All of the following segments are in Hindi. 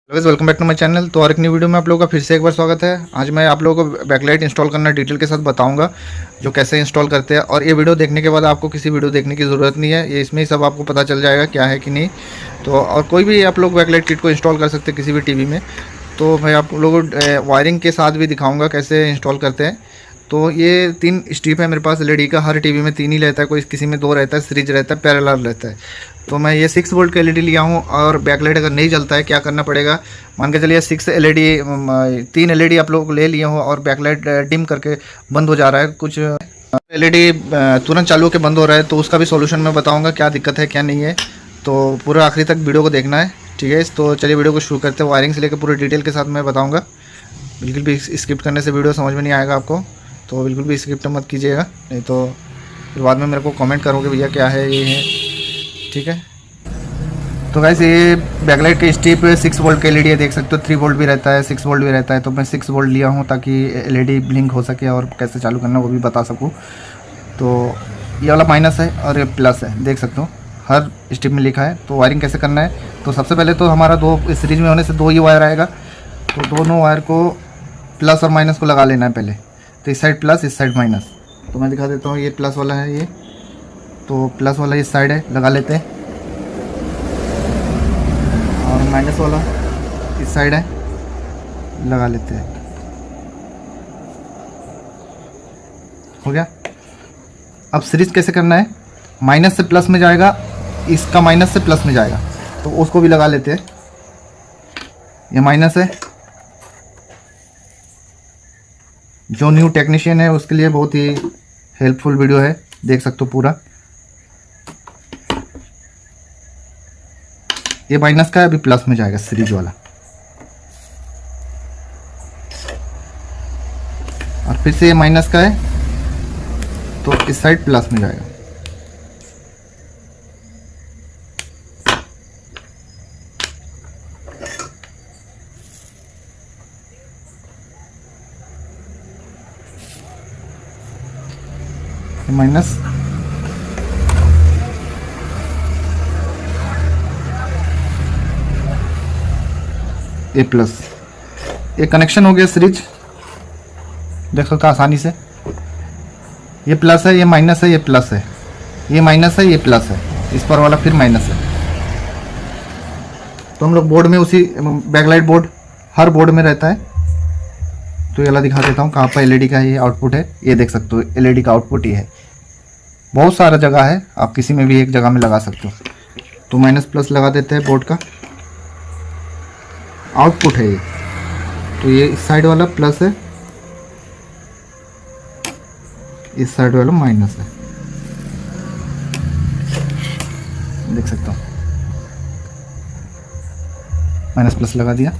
Guys welcome back to my channel. तो और एक नई वीडियो में आप लोगों का फिर से एक बार स्वागत है। आज मैं आप लोगों को बैकलाइट इंस्टॉल करना डिटेल के साथ बताऊंगा, जो कैसे इंस्टॉल करते हैं। और ये वीडियो देखने के बाद आपको किसी वीडियो देखने की ज़रूरत नहीं है, ये इसमें ही सब आपको पता चल जाएगा क्या है कि नहीं। तो और कोई भी आप लोग बैकलाइट किट को इंस्टॉल कर सकते हैं किसी भी टीवी में। तो मैं आप लोगों को वायरिंग के साथ भी दिखाऊँगा कैसे इंस्टॉल करते हैं। तो ये 3 स्ट्रिप है मेरे पास एलईडी का। हर टीवी में 3 ही रहता है, कोई किसी में 2 रहता है, सीरीज रहता है, पैरेलल रहता है। तो मैं ये 6 वोल्ट का एलईडी लिया हूँ। और बैकलाइट अगर नहीं जलता है क्या करना पड़ेगा, मान के चलिए 6 एलईडी 3 एलईडी आप लोग ले लिए हो और बैकलाइट डिम करके बंद हो जा रहा है, कुछ एलईडी तुरंत चालू होकर बंद हो रहा है, तो उसका भी सॉल्यूशन मैं बताऊँगा क्या दिक्कत है क्या नहीं है। तो पूरा आखिरी तक वीडियो को देखना है, ठीक है। तो चलिए वीडियो को शुरू करते हैं। वायरिंग से लेकर पूरे डिटेल के साथ मैं बताऊँगा, बिल्कुल भी स्किप करने से वीडियो समझ में नहीं आएगा आपको। तो बिल्कुल भी स्किप मत कीजिएगा, नहीं तो फिर बाद में मेरे को कमेंट करोगे भैया क्या है ये है, ठीक है। तो गाइस ये बैकलाइट के स्ट्रिप 6 वोल्ट का एलईडी है, देख सकते हो। 3 वोल्ट भी रहता है, 6 वोल्ट भी रहता है। तो मैं 6 वोल्ट लिया हूँ ताकि एलईडी ब्लिंक हो सके और कैसे चालू करना वो भी बता सकूँ। तो ये वाला माइनस है और ये प्लस है, देख सकते हो हर स्ट्रिप में लिखा है। तो वायरिंग कैसे करना है, तो सबसे पहले तो हमारा इस सीरीज में होने से 2 ही वायर आएगा। तो दोनों वायर को प्लस और माइनस को लगा लेना है पहले। तो इस साइड प्लस, इस साइड माइनस। तो मैं दिखा देता हूँ, ये प्लस वाला है ये, तो प्लस वाला इस साइड है, लगा लेते हैं। और माइनस वाला इस साइड है, लगा लेते हैं। हो गया। अब सीरीज कैसे करना है, माइनस से प्लस में जाएगा, इसका माइनस से प्लस में जाएगा, तो उसको भी लगा लेते हैं। ये माइनस है, जो न्यू टेक्नीशियन है उसके लिए बहुत ही हेल्पफुल वीडियो है, देख सकते हो पूरा। ये माइनस का है, अभी प्लस में जाएगा सीरीज वाला। और फिर से ये माइनस का है, तो इस साइड प्लस में जाएगा। माइनस, ए प्लस। ये कनेक्शन हो गया सीरीज, देख सकते हो आसानी से। ये प्लस है, ये माइनस है, ये प्लस है, ये माइनस है, ये प्लस है, इस पर वाला फिर माइनस है। तो हम लोग बोर्ड में उसी बैकलाइट बोर्ड हर बोर्ड में रहता है। तो ये वाला दिखा देता हूँ कहाँ पर एलईडी का ये आउटपुट है। ये देख सकते हो एलईडी का आउटपुट ये है। बहुत सारा जगह है, आप किसी में भी एक जगह में लगा सकते हो। तो माइनस प्लस लगा देते हैं, बोर्ड का आउटपुट है ये। तो ये इस साइड वाला प्लस है, इस साइड वाला माइनस है, देख सकते हो। माइनस प्लस लगा दिया।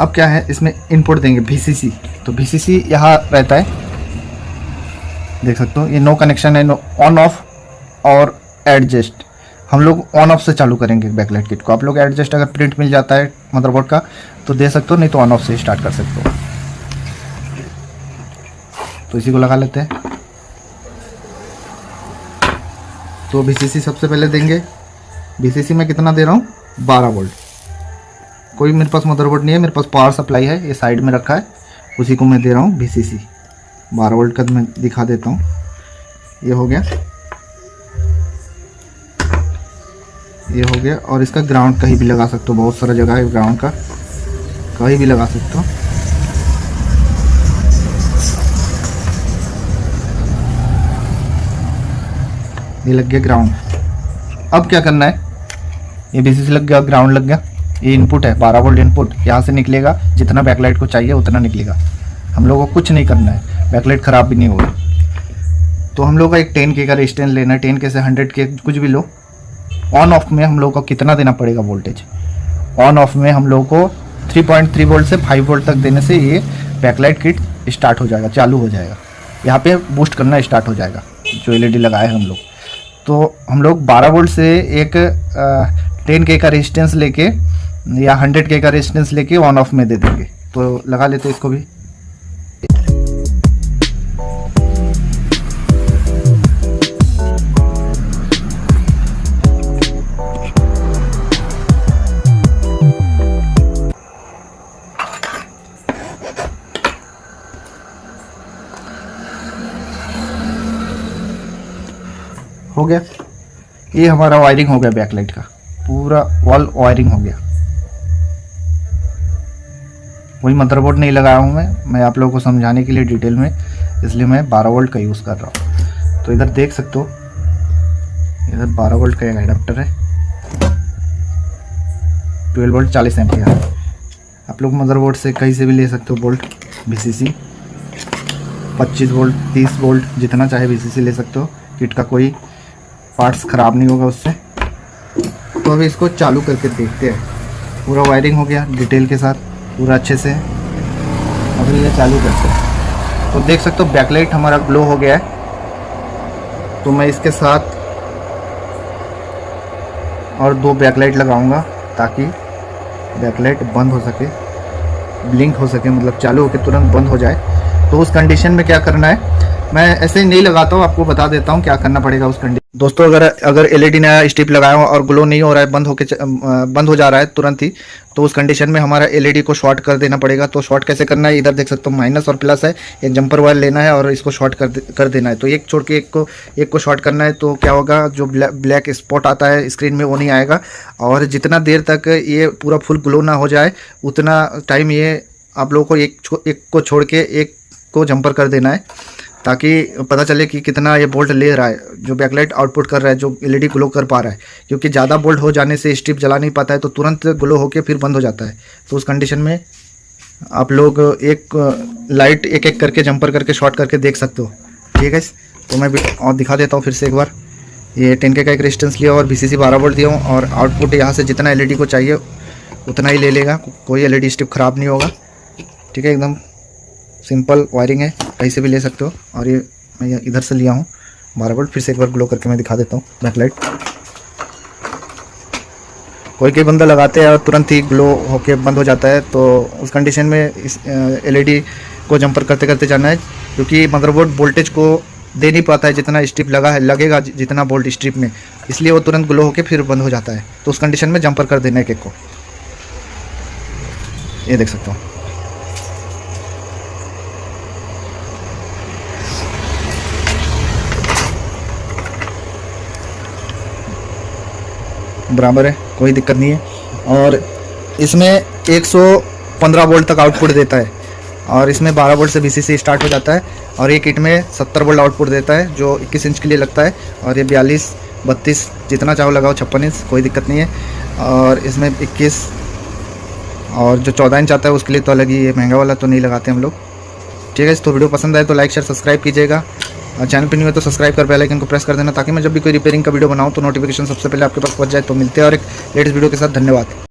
अब क्या है, इसमें इनपुट देंगे VCC। तो VCC यहाँ रहता है, देख सकते हो। ये नो कनेक्शन है, नो ऑन ऑफ और एडजस्ट। हम लोग ऑन ऑफ से चालू करेंगे बैकलाइट किट को। आप लोग एडजस्ट अगर प्रिंट मिल जाता है मदरबोर्ड का तो दे सकते हो, नहीं तो ऑन ऑफ से स्टार्ट कर सकते हो। तो इसी को लगा लेते हैं। तो VCC सबसे पहले देंगे। VCC में कितना दे रहा हूँ, 12 वोल्ट। कोई मेरे पास मदरबोर्ड नहीं है, मेरे पास पावर सप्लाई है, ये साइड में रखा है, उसी को मैं दे रहा हूँ VCC 12 वोल्ट का। मैं दिखा देता हूँ, ये हो गया, ये हो गया। और इसका ग्राउंड कहीं भी लगा सकते हो, बहुत सारा जगह है ग्राउंड का, कहीं भी लगा सकते हो। ये लग गया ग्राउंड। अब क्या करना है, ये VCC लग गया, ग्राउंड लग गया। ये इनपुट है, 12 वोल्ट इनपुट यहाँ से निकलेगा, जितना बैकलाइट को चाहिए उतना निकलेगा। हम लोगों को कुछ नहीं करना है, बैकलाइट ख़राब भी नहीं होगा। तो हम लोग का एक 10K का रेजिस्टेंस लेना है, 10K से 100K कुछ भी लो। ऑन ऑफ में हम लोग को कितना देना पड़ेगा वोल्टेज, ऑन ऑफ में हम लोग को 3.3 वोल्ट से 5 वोल्ट तक देने से ये बैकलाइट किट स्टार्ट हो जाएगा, चालू हो जाएगा। यहाँ पे बूस्ट करना स्टार्ट हो जाएगा जो एलईडी लगाए हैं हम लोग। तो हम लोग 12 वोल्ट से एक 10K का रेजिस्टेंस लेके या 100K का रेजिस्टेंस लेके ऑन ऑफ में दे देंगे। तो लगा लेते हैं इसको भी। हो गया। ये हमारा वायरिंग हो गया बैकलाइट का, पूरा वॉल वायरिंग हो गया। वही मदरबोर्ड नहीं लगाया हूँ मैं आप लोगों को समझाने के लिए डिटेल में, इसलिए मैं 12 वोल्ट का यूज़ कर रहा हूँ। तो इधर देख सकते हो, इधर 12 वोल्ट का एक एडाप्टर है, 12 वोल्ट 40 एम्पियर। आप लोग मदरबोर्ड से कहीं से भी ले सकते हो बोल्ट, VCC 25 वोल्ट 30 वोल्ट जितना चाहे VCC ले सकते हो। किट का कोई पार्ट्स ख़राब नहीं होगा उससे। तो अभी इसको चालू करके देखते हैं। पूरा वायरिंग हो गया डिटेल के साथ, पूरा अच्छे से। अभी ये चालू करते हैं तो देख सकते हो बैकलाइट हमारा ग्लो हो गया है। तो मैं इसके साथ और 2 बैकलाइट लगाऊंगा ताकि बैकलाइट बंद हो सके, ब्लिंक हो सके, मतलब चालू होकर तुरंत बंद हो जाए। तो उस कंडीशन में क्या करना है, मैं ऐसे ही नहीं लगाता हूँ, आपको बता देता हूँ क्या करना पड़ेगा उस कंडीशन। दोस्तों अगर LED नया स्ट्रिप लगाया हो और ग्लो नहीं हो रहा है, बंद हो जा रहा है तुरंत ही, तो उस कंडीशन में हमारा LED को शॉर्ट कर देना पड़ेगा। तो शॉर्ट कैसे करना है, इधर देख सकते हो माइनस और प्लस है, एक जंपर वायर लेना है और इसको शॉर्ट कर देना है। तो एक छोड़ के एक को शॉर्ट करना है। तो क्या होगा, जो ब्लैक स्पॉट आता है स्क्रीन में वो नहीं आएगा। और जितना देर तक ये पूरा फुल ग्लो ना हो जाए उतना टाइम ये आप लोगों को एक को छोड़ के एक को जंपर कर देना है, ताकि पता चले कि कितना ये बोल्ट ले रहा है, जो बैकलाइट आउटपुट कर रहा है, जो LED ग्लो कर पा रहा है। क्योंकि ज़्यादा बोल्ट हो जाने से स्ट्रिप जला नहीं पाता है, तो तुरंत ग्लो होके फिर बंद हो जाता है। तो उस कंडीशन में आप लोग एक लाइट एक एक करके जंपर करके शॉर्ट करके देख सकते हो। ठीक है, तो मैं और दिखा देता हूँ फिर से एक बार। ये 10K का एक रेजिस्टेंस लिया और VCC 12 वोल्ट दिया हूँ, और आउटपुट यहाँ से जितना LED को चाहिए उतना ही ले लेगा, कोई LED स्ट्रिप ख़राब नहीं होगा। ठीक है, एकदम सिंपल वायरिंग है, कहीं से भी ले सकते हो। और ये मैं इधर से लिया हूँ 12 वोल्ट। फिर से एक बार ग्लो करके मैं दिखा देता हूँ बैकलाइट। कोई बंदा लगाते हैं और तुरंत ही ग्लो होके बंद हो जाता है, तो उस कंडीशन में इस LED को जंपर करते करते जाना है। क्योंकि मदरबोर्ड वोल्टेज को दे नहीं पाता है जितना स्ट्रिप लगेगा जितना वोल्ट स्ट्रिप में, इसलिए वो तुरंत ग्लो होके फिर बंद हो जाता है। तो उस कंडीशन में जंपर कर देना है एक को। ये देख सकते हो। बराबर है, कोई दिक्कत नहीं है। और इसमें 115 वोल्ट तक आउटपुट देता है, और इसमें 12 वोल्ट से VCC स्टार्ट हो जाता है। और ये किट में 70 वोल्ट आउटपुट देता है, जो 21 इंच के लिए लगता है। और ये 42 32 जितना चाहो लगाओ, 56 इंच कोई दिक्कत नहीं है। और इसमें 21 और जो 14 इंच आता है उसके लिए तो अलग ही, ये महंगा वाला तो नहीं लगाते हम लोग। ठीक है, तो वीडियो पसंद आए तो लाइक शेयर सब्सक्राइब कीजिएगा, और चैनल पर नहीं हो तो सब्सक्राइब कर बेल आइकन को प्रेस कर देना, ताकि मैं जब भी कोई रिपेयरिंग का वीडियो बनाऊं तो नोटिफिकेशन सबसे पहले आपके पास पहुंच जाए। तो मिलते हैं और एक लेटेस्ट वीडियो के साथ। धन्यवाद।